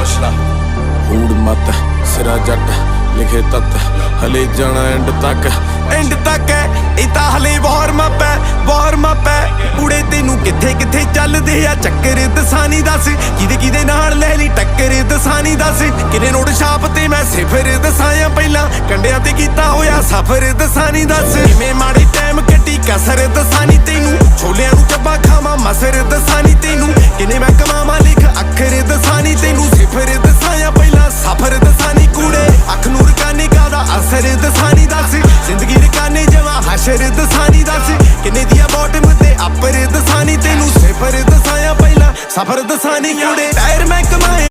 हौसला हूड़ मत सिरा जट लिखे तत हले जाना एंड तक है इता हले वार्म अप है उड़े तेनू किथे किथे चलदे आ चक्कर दसानी दस किदे नाल ले ली टक्कर दसानी दस किने नोट छाप ते मैं सिफर दसाया पहला कंडियां ते कीता होया सफर दसानी दस किवें माड़ी टाइम कट्टी कसर दसानी तेनू छोलियां नू चब्बा खावां मसर दसानी तेनू किने मैं कमावां लिख अखर दसानी तेनू सिफर दसाया पहला सफर दसानी कूड़े अख नूर काने दा असर दसानी दस जिंदगी रकाने जवा हशर दसानी दस किने दिया बॉटम ते अपर दसानी तेनू सिफर दसाया पहला सफर दसानी कूड़े